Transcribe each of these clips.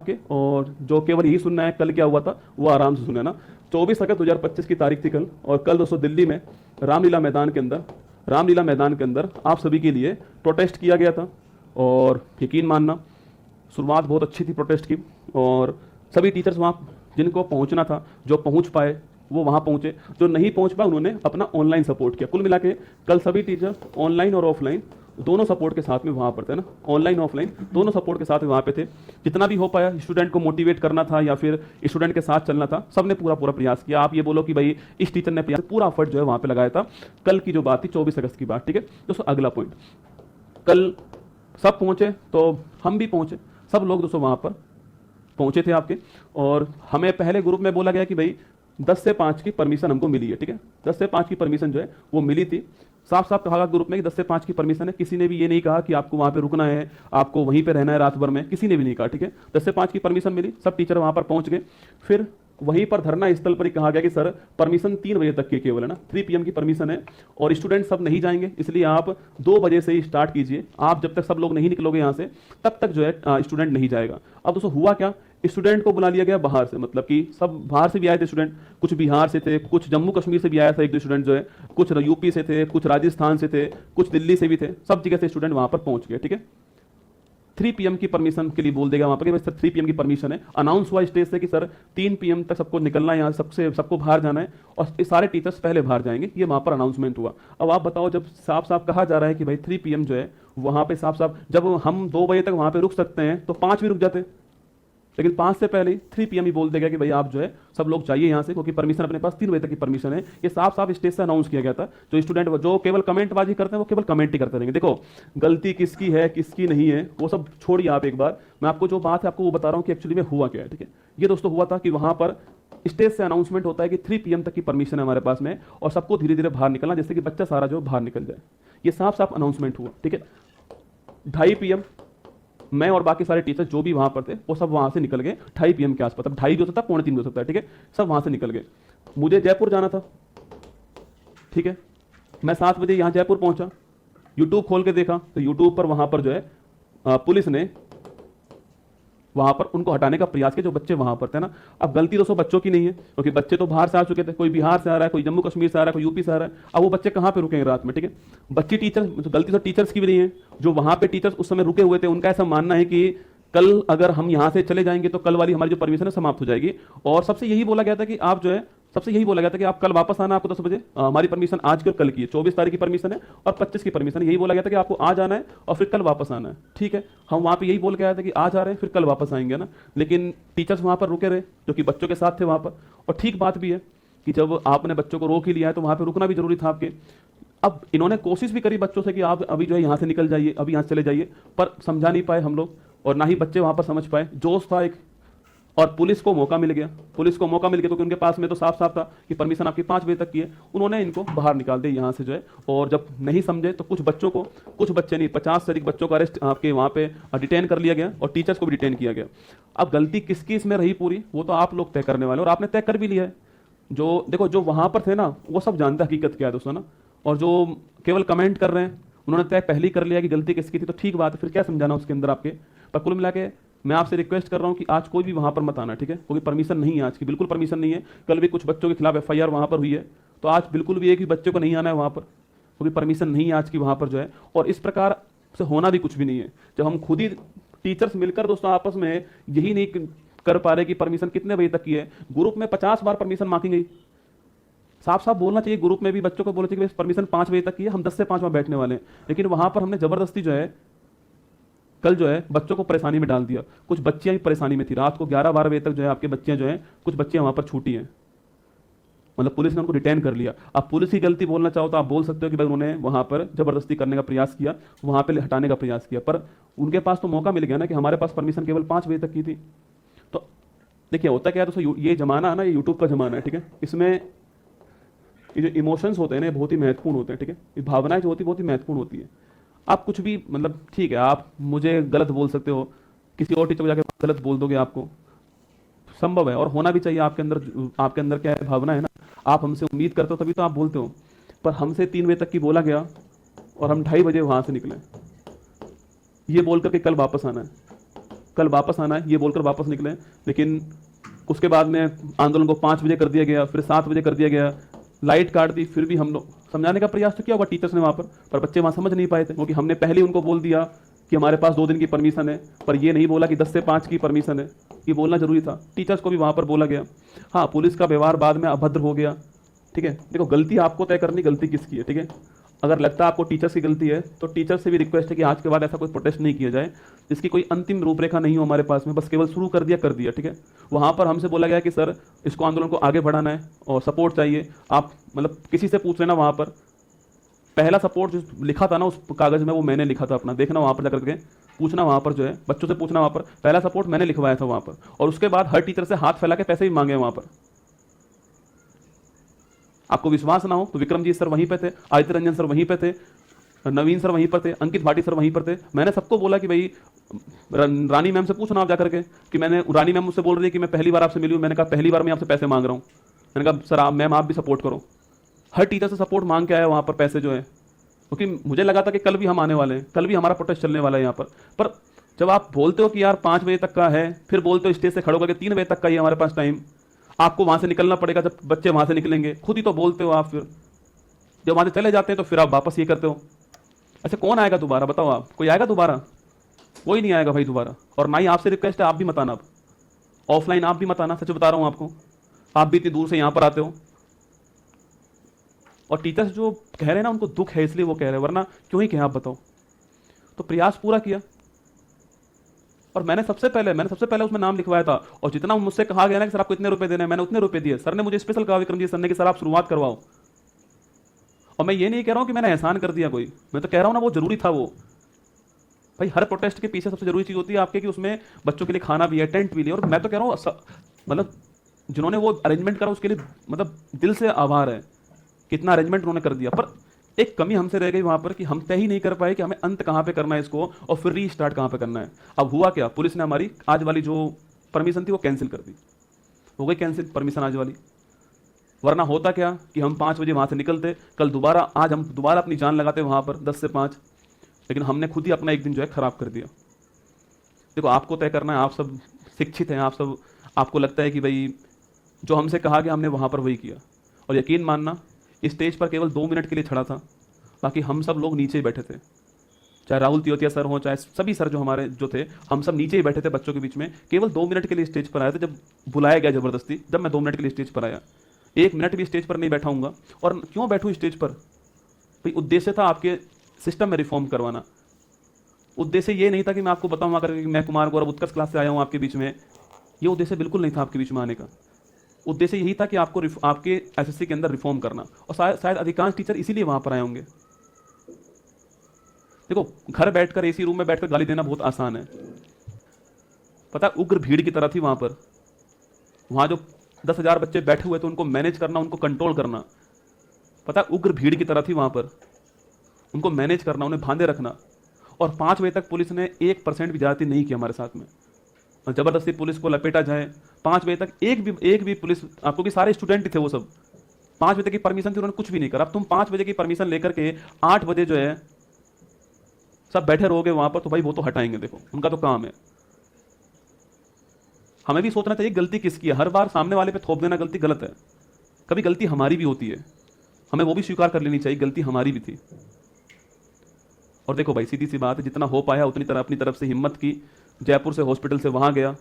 आपके, और जो केवल यही सुनना है कल क्या हुआ था वो आराम से सुने ना। 24 अगस्त 2025 की तारीख थी कल, और कल दोस्तों दिल्ली में रामलीला मैदान के अंदर आप सभी के लिए प्रोटेस्ट किया गया था। और यकीन मानना, शुरुआत बहुत अच्छी थी प्रोटेस्ट की, और सभी टीचर्स वहाँ जिनको पहुँचना था, जो पहुँच पाए वो वहाँ पहुँचे, जो नहीं पहुँच पाए उन्होंने अपना ऑनलाइन सपोर्ट किया। कुल मिला के कल सभी टीचर ऑनलाइन और ऑफलाइन दोनों सपोर्ट के साथ में वहाँ पर थे ना, ऑनलाइन ऑफलाइन दोनों सपोर्ट के साथ में वहाँ पे थे। जितना भी हो पाया स्टूडेंट को मोटिवेट करना था या फिर स्टूडेंट के साथ चलना था, सबने पूरा पूरा प्रयास किया। आप ये बोलो कि भाई इस टीचर ने प्रयास, पूरा एफर्ट जो है वहाँ पे लगाया था। कल की जो बात थी 24 अगस्त की बात, ठीक है दोस्तों। अगला पॉइंट, कल सब पहुँचे तो हम भी पहुँचे, सब लोग दोस्तों वहाँ पर पहुँचे थे आपके। और हमें पहले ग्रुप में बोला गया कि भाई 10 से 5 की परमिशन हमको मिली है, ठीक है, 10 से 5 की परमिशन जो है वो मिली थी। साफ साफ कहा ग्रुप में कि 10 से 5 की परमिशन है। किसी ने भी ये नहीं कहा कि आपको वहाँ पे रुकना है, आपको वहीं पे रहना है रात भर में, किसी ने भी नहीं कहा, ठीक है। 10 से 5 की परमिशन मिली, सब टीचर वहाँ पर पहुँच गए। फिर वहीं पर धरना स्थल पर ही कहा गया कि सर परमिशन 3 बजे तक की केवल है ना, 3 PM की परमिशन है, और स्टूडेंट सब नहीं जाएंगे, इसलिए आप 2 बजे से ही स्टार्ट कीजिए। आप जब तक सब लोग नहीं निकलोगे यहाँ से तब तक जो है स्टूडेंट नहीं जाएगा। अब दोस्तों हुआ क्या, स्टूडेंट को बुला लिया गया बाहर से, मतलब कि सब बाहर से भी आए थे स्टूडेंट, कुछ बिहार से थे, कुछ जम्मू कश्मीर से भी आया था एक दो स्टूडेंट जो है, कुछ यूपी से थे, कुछ राजस्थान से थे, कुछ दिल्ली से भी थे, सब जगह से स्टूडेंट वहां पर पहुंच गए, ठीक है। 3 PM की परमिशन के लिए बोल देगा वहां पर कि सर 3 PM की परमिशन है। अनाउंस हुआ स्टेज से कि सर 3 PM तक सबको निकलना है, यहाँ सबको बाहर जाना है, और सारे टीचर्स पहले बाहर जाएंगे, ये वहां पर अनाउंसमेंट हुआ। अब आप बताओ, जब साफ साफ कहा जा रहा है कि भाई 3 PM जो है वहां पे साफ साफ, जब हम 2 बजे तक वहां पे रुक सकते हैं तो 5 भी रुक जाते, लेकिन 5 से पहले 3 PM ही बोल देगा कि भाई आप जो है सब लोग चाहिए यहाँ से, क्योंकि परमिशन अपने पास 3 बजे तक की परमिशन है। ये साफ साफ स्टेज से अनाउंस किया गया था। जो स्टूडेंट जो केवल कमेंटबाजी करते हैं वो केवल कमेंट ही करते रहेंगे। देखो गलती किसकी है किसकी नहीं है वो सब छोड़िए आप, एक बार मैं आपको जो बात है आपको वो बता रहा हूँ कि एक्चुअली में हुआ क्या है, ठीक है। ये दोस्तों हुआ था कि वहां पर स्टेज से अनाउंसमेंट होता है कि 3 PM तक की परमिशन है हमारे पास में, और सबको धीरे धीरे बाहर निकलना, जैसे कि बच्चा सारा जो बाहर निकल जाए। ये साफ साफ अनाउंसमेंट हुआ, ठीक है। 2:30 PM मैं और बाकी सारे टीचर जो भी वहां पर थे वो सब वहां से निकल गए 2:30 PM के आसपास। अब 2:30 भी हो सकता है, 2:45 भी हो सकता है, ठीक है। सब वहां से निकल गए। मुझे जयपुर जाना था, ठीक है। मैं 7 बजे यहाँ जयपुर पहुंचा, यूट्यूब खोल के देखा तो यूट्यूब पर वहां पर जो है पुलिस ने वहां पर उनको हटाने का प्रयास किया, जो बच्चे वहां पर थे ना। अब गलती दोस्तों बच्चों की नहीं है, क्योंकि बच्चे तो बाहर से आ चुके थे, कोई बिहार से आ रहा है, कोई जम्मू कश्मीर से आ रहा है, कोई यूपी से आ रहा है। अब वो बच्चे कहाँ पे रुकेंगे रात में, ठीक है। बच्ची टीचर, गलती तो टीचर्स की भी नहीं है, जो वहां पे टीचर्स उस समय रुके हुए थे उनका ऐसा मानना है कि कल अगर हम यहाँ से चले जाएंगे तो कल वाली हमारी जो परमिशन है समाप्त हो जाएगी। और सबसे यही बोला गया था कि आप जो है, सबसे यही बोला गया था कि आप कल वापस आना, आपको 10 बजे। हमारी परमिशन आज की और कल की है, 24 तारीख की परमिशन है और 25 की परमिशन है। यही बोला गया था कि आपको आज आना है और फिर कल वापस आना है, ठीक है। हम वहाँ पे यही बोल के आए थे कि आज आ रहे हैं फिर कल वापस आएंगे ना, लेकिन टीचर्स वहाँ पर रुके रहे जो कि बच्चों के साथ थे वहाँ पर। और ठीक बात भी है कि जब आपने बच्चों को रोक ही लिया है तो वहाँ पर रुकना भी जरूरी था आपके। अब इन्होंने कोशिश भी करी बच्चों से कि आप अभी जो है यहाँ से निकल जाइए, अभी यहाँ से चले जाइए, पर समझा नहीं पाए हम लोग, और ना ही बच्चे वहाँ पर समझ पाए। जोश था एक, और पुलिस को मौका मिल गया, क्योंकि उनके पास में तो साफ साफ था कि परमिशन आपकी 5 बजे तक की है। उन्होंने इनको बाहर निकाल दिया यहाँ से जो है। और जब नहीं समझे तो कुछ बच्चे नहीं, 50 से अधिक बच्चों का अरेस्ट आपके वहाँ पे डिटेन कर लिया गया, और टीचर्स को भी डिटेन किया गया। अब गलती किसकी इसमें रही पूरी, वो तो आप लोग तय करने वाले, और आपने तय कर भी लिया है। जो देखो जो वहाँ पर थे ना वो सब जानते हकीकत क्या है दोस्तों ना, और जो केवल कमेंट कर रहे हैं उन्होंने तय पहले ही कर लिया कि गलती किसकी थी, तो ठीक बात है, फिर क्या समझाना उसके अंदर आपके। पर कुल मिला के मैं आपसे रिक्वेस्ट कर रहा हूं कि आज कोई भी वहां पर मत आना, ठीक है, क्योंकि परमिशन नहीं है आज की, बिल्कुल परमिशन नहीं है। कल भी कुछ बच्चों के खिलाफ FIR वहां पर हुई है, तो आज बिल्कुल भी एक भी बच्चे को नहीं आना है वहां पर, क्योंकि परमिशन नहीं है आज की वहां पर जो है। और इस प्रकार से होना भी कुछ भी नहीं है। जब हम खुद ही टीचर्स मिलकर दोस्तों आपस में यही नहीं कर पा रहे कि परमिशन कितने बजे तक की है, ग्रुप में 50 बार परमिशन मांगी गई। साफ साफ बोलना चाहिए, ग्रुप में भी बच्चों को बोलना चाहिए कि परमिशन 5 बजे तक की है, हम 10 से 5 वहां बैठने वाले हैं। लेकिन वहां पर हमने जबरदस्ती जो है कल जो है बच्चों को परेशानी में डाल दिया। कुछ बच्चियां भी परेशानी में थी, रात को 11-12 बजे तक जो है आपके बच्चियां जो है, कुछ बच्चियां वहां पर छूटी हैं, मतलब पुलिस ने उनको डिटेन कर लिया। अब पुलिस की गलती बोलना चाहो तो आप बोल सकते हो कि भाई उन्होंने वहां पर जबरदस्ती करने का प्रयास किया, वहां पर हटाने का प्रयास किया, पर उनके पास तो मौका मिल गया ना कि हमारे पास परमिशन केवल 5 बजे तक की थी। तो देखिए होता क्या है दोस्तों, ये जमाना है ना, ये यूट्यूब का जमाना है, ठीक है। इसमें ये जो इमोशंस होते हैं ना बहुत ही महत्वपूर्ण होते हैं, ठीक है। ये भावनाएं जो होती है बहुत ही महत्वपूर्ण होती है। आप कुछ भी मतलब ठीक है, आप मुझे गलत बोल सकते हो, किसी और टीचर को जाकर गलत बोल दोगे, आपको संभव है और होना भी चाहिए। आपके अंदर क्या है, भावना है ना, आप हमसे उम्मीद करते हो तभी तो आप बोलते हो। पर हमसे 3 बजे तक की बोला गया और हम 2:30 बजे वहां से निकले, ये बोल करके कल वापस आना है। कल वापस आना है, ये बोलकर वापस निकले। लेकिन उसके बाद में आंदोलन को 5 बजे कर दिया गया, फिर 7 बजे कर दिया गया, लाइट काट दी। फिर भी हम लोग समझाने का प्रयास तो किया होगा टीचर्स ने वहाँ पर बच्चे वहाँ समझ नहीं पाए थे, क्योंकि हमने पहले उनको बोल दिया कि हमारे पास 2 दिन की परमिशन है, पर ये नहीं बोला कि 10 से 5 की परमिशन है। ये बोलना जरूरी था, टीचर्स को भी वहाँ पर बोला गया। हाँ, पुलिस का व्यवहार बाद में अभद्र हो गया, ठीक है। देखो, गलती आपको तय करनी, गलती किसकी है, ठीक है। अगर लगता है आपको टीचर्स की गलती है तो टीचर्स से भी रिक्वेस्ट है कि आज के बाद ऐसा कोई प्रोटेस्ट नहीं किया जाए जिसकी कोई अंतिम रूपरेखा नहीं हो हमारे पास में, बस केवल शुरू कर दिया, ठीक है। वहाँ पर हमसे बोला गया कि सर इसको आंदोलन को आगे बढ़ाना है और सपोर्ट चाहिए, आप मतलब किसी से पूछ लेना। वहाँ पर पहला सपोर्ट जो लिखा था ना उस कागज़ में, वो मैंने लिखा था अपना, देखना वहाँ पर जाकर के पूछना, वहाँ पर जो है बच्चों से पूछना, वहाँ पर पहला सपोर्ट मैंने लिखवाया था वहाँ पर। और उसके बाद हर टीचर से हाथ फैला के पैसे भी मांगे वहाँ पर। आपको विश्वास ना हो तो विक्रमजीत सर वहीं पे थे, आदित्य रंजन सर वहीं पे थे, नवीन सर वहीं पर थे, अंकित भाटी सर वहीं पर थे। मैंने सबको बोला कि भाई रानी मैम से पूछना आप जाकर के, कि मैंने रानी मैम मुझसे बोल रही है कि मैं पहली बार आपसे मिली हूँ। मैंने कहा पहली बार मैं आपसे पैसे मांग रहा हूँ। मैंने कहा सर आप मैम आप भी सपोर्ट करो। हर टीचर से सपोर्ट मांग के आया वहाँ पर पैसे जो है, क्योंकि मुझे लगा था कि कल भी हम आने वाले हैं, कल भी हमारा प्रोटेस्ट चलने वाला है यहाँ पर जब आप बोलते हो कि यार 5 बजे तक का है, फिर बोलते हो स्टेज से खड़े होकर 3 बजे तक का ही हमारे पास टाइम, आपको वहाँ से निकलना पड़ेगा जब बच्चे वहाँ से निकलेंगे, खुद ही तो बोलते हो आप। फिर जब वहाँ से चले जाते हैं तो फिर आप वापस ये करते हो। अच्छा, कौन आएगा दोबारा, बताओ आप, कोई आएगा दोबारा? कोई नहीं आएगा भाई दोबारा। और ना ही आपसे रिक्वेस्ट है, आप भी मत आना, आप ऑफलाइन आप भी मत आना, सच बता रहा हूँ आपको। आप भी इतनी दूर से यहाँ पर आते हो। और टीचर्स जो कह रहे हैं ना, उनको दुख है इसलिए वो कह रहे हैं, वरना क्यों ही कहें आप बताओ। तो प्रयास पूरा किया और मैंने सबसे पहले उसमें नाम लिखवाया था। और जितना मुझसे कहा गया ना कि सर आपको इतने रुपए देने हैं, मैंने उतने रुपए दिए। सर ने मुझे स्पेशल कहा, विक्रमजीत सर ने, कि सर आप शुरुआत करवाओ। और मैं ये नहीं कह रहा हूं कि मैंने एहसान कर दिया कोई, मैं तो कह रहा हूं ना वो जरूरी था। वो भाई हर प्रोटेस्ट के पीछे सबसे जरूरी चीज होती है आपके कि उसमें बच्चों के लिए खाना भी है, टेंट भी है। और मैं तो कह रहा हूँ मतलब जिन्होंने वो अरेंजमेंट करा उसके लिए मतलब दिल से आभार है, कितना अरेंजमेंट उन्होंने कर दिया। पर एक कमी हमसे रह गई वहां पर कि हम तय ही नहीं कर पाए कि हमें अंत कहां पे करना है इसको, और फिर रीस्टार्ट कहां पे करना है। अब हुआ क्या, पुलिस ने हमारी आज वाली जो परमिशन थी वो कैंसिल कर दी, हो गई कैंसिल परमिशन आज वाली। वरना होता क्या कि हम 5 बजे वहां से निकलते, कल दोबारा, आज हम दोबारा अपनी जान लगाते वहां पर 10 से 5। लेकिन हमने खुद ही अपना एक दिन जो है खराब कर दिया। देखो, आपको तय करना है, आप सब शिक्षित हैं, आप सब, आपको लगता है कि भाई जो हमसे कहा गया हमने वहां पर वही किया। और यकीन मानना, स्टेज पर केवल 2 मिनट के लिए खड़ा था, बाकी हम सब लोग नीचे ही बैठे थे। चाहे राहुल तियोतिया सर हो, चाहे सभी सर जो हमारे जो थे, हम सब नीचे ही बैठे थे बच्चों के बीच में। केवल 2 मिनट के लिए स्टेज पर आए थे, जब बुलाया गया जबरदस्ती, जब मैं 2 मिनट के लिए स्टेज पर आया। 1 मिनट भी स्टेज पर नहीं बैठाऊंगा। और क्यों बैठूं स्टेज पर? भाई उद्देश्य था आपके सिस्टम में रिफॉर्म करवाना। उद्देश्य ये नहीं था कि मैं आपको बताऊँ आकर कि मैं कुमार गौरव उत्कर्ष क्लास से आया हूँ आपके बीच में। ये उद्देश्य बिल्कुल नहीं था आपके बीच में आने का। उद्देश्य यही था कि आपको आपके एसएससी के अंदर रिफॉर्म करना। और शायद अधिकांश टीचर इसीलिए वहां पर आए होंगे। देखो, घर बैठकर एसी रूम में बैठकर गाली देना बहुत आसान है, पता है, उग्र भीड़ की तरह थी वहां पर। वहां जो 10,000 बच्चे बैठे हुए थे, उनको मैनेज करना, उनको कंट्रोल करना, पता है, उग्र भीड़ की तरह थी वहां पर। उनको मैनेज करना, उन्हें बांधे रखना। और 5 बजे तक पुलिस ने 1% भी ज्यादती नहीं की हमारे साथ में। जबरदस्ती पुलिस को लपेटा जाए 5 बजे तक, एक भी पुलिस, आपको कि सारे स्टूडेंट ही थे वो सब। 5 बजे तक की परमिशन थी, उन्होंने कुछ भी नहीं करा। अब तुम 5 बजे की परमिशन लेकर के 8 बजे जो है सब बैठे रहोगे वहां पर, तो भाई वो तो हटाएंगे, देखो उनका तो काम है। हमें भी सोचना चाहिए गलती किसकी है। हर बार सामने वाले पे थोप देना गलती गलत है। कभी गलती हमारी भी होती है, हमें वो भी स्वीकार कर लेनी चाहिए, गलती हमारी भी थी। और देखो भाई, सीधी सी बात है, जितना हो पाया उतनी तरह अपनी तरफ से हिम्मत की। जयपुर से हॉस्पिटल से वहां गया,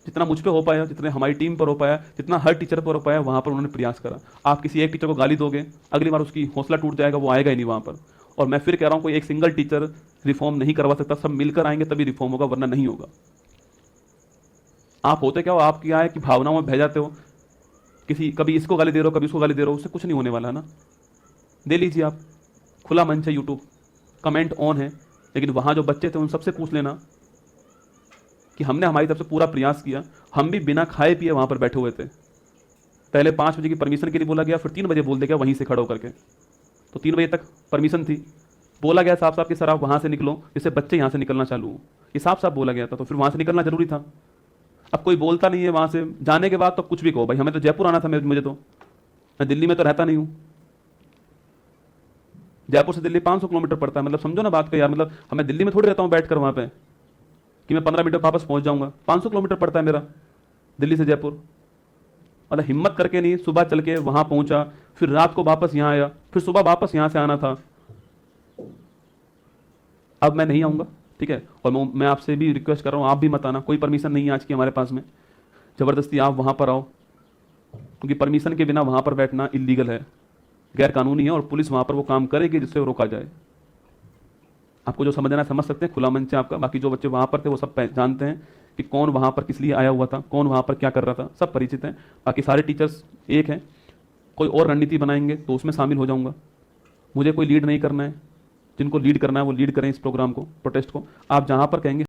जितना मुझ पे हो पाया, जितने हमारी टीम पर हो पाया, जितना हर टीचर पर हो पाया, वहां पर उन्होंने प्रयास करा। आप किसी एक टीचर को गाली दोगे, अगली बार उसकी हौसला टूट जाएगा, वो आएगा ही नहीं वहां पर। और मैं फिर कह रहा हूं, कोई एक सिंगल टीचर रिफॉर्म नहीं करवा सकता, सब मिलकर आएंगे तभी रिफॉर्म होगा, वरना नहीं होगा। आप होते क्या हो, आप क्या है कि भावनाओं में बह जाते हो, किसी कभी इसको गाली दे रहे हो, कभी उसको गाली दे रहे हो, उससे कुछ नहीं होने वाला है ना। दे लीजिए आप, खुला मंच है, यूट्यूब कमेंट ऑन है। लेकिन वहां जो बच्चे थे उन सबसे पूछ लेना कि हमने हमारी तरफ से पूरा प्रयास किया। हम भी बिना खाए पिए वहां पर बैठे हुए थे। पहले 5 बजे की परमिशन के लिए बोला गया, फिर 3 बजे बोल दिया गया वहीं से खड़ा होकर के। तो 3 बजे तक परमिशन थी, बोला गया साफ साफ कि सर आप वहां से निकलो, जिससे बच्चे यहां से निकलना चालू हो, ये साफ साफ बोला गया था। तो फिर वहां से निकलना जरूरी था। अब कोई बोलता नहीं है वहां से जाने के बाद, तो कुछ भी कहो भाई, हमें तो जयपुर आना था, मुझे तो, मैं दिल्ली में तो रहता नहीं हूं। जयपुर से दिल्ली 500 किलोमीटर पड़ता है, मतलब समझो ना बात का यार, मतलब हमें दिल्ली में थोड़ी रहता हूं बैठकर वहां पे, कि मैं 15 मिनट में वापस पहुंच जाऊंगा। 500 किलोमीटर पड़ता है मेरा दिल्ली से जयपुर। मतलब हिम्मत करके नहीं, सुबह चल के वहां पहुंचा, फिर रात को वापस यहाँ आया, फिर सुबह वापस यहाँ से आना था। अब मैं नहीं आऊंगा, ठीक है। और मैं आपसे भी रिक्वेस्ट कर रहा हूँ, आप भी मत आना, कोई परमिशन नहीं है आज की हमारे पास में, जबरदस्ती आप वहां पर आओ, क्योंकि परमिशन के बिना वहां पर बैठना इलीगल है, गैर कानूनी है, और पुलिस वहां पर वो काम करेगी जिससे वो रोका जाए। आपको जो समझना है समझ सकते हैं, खुला मंच है आपका। बाकी जो बच्चे वहां पर थे वो सब जानते हैं कि कौन वहां पर किस लिए आया हुआ था, कौन वहां पर क्या कर रहा था, सब परिचित हैं। बाकी सारे टीचर्स एक हैं। कोई और रणनीति बनाएंगे तो उसमें शामिल हो जाऊंगा। मुझे कोई लीड नहीं करना है, जिनको लीड करना है वो लीड करें इस प्रोग्राम को, प्रोटेस्ट को। आप जहां पर कहेंगे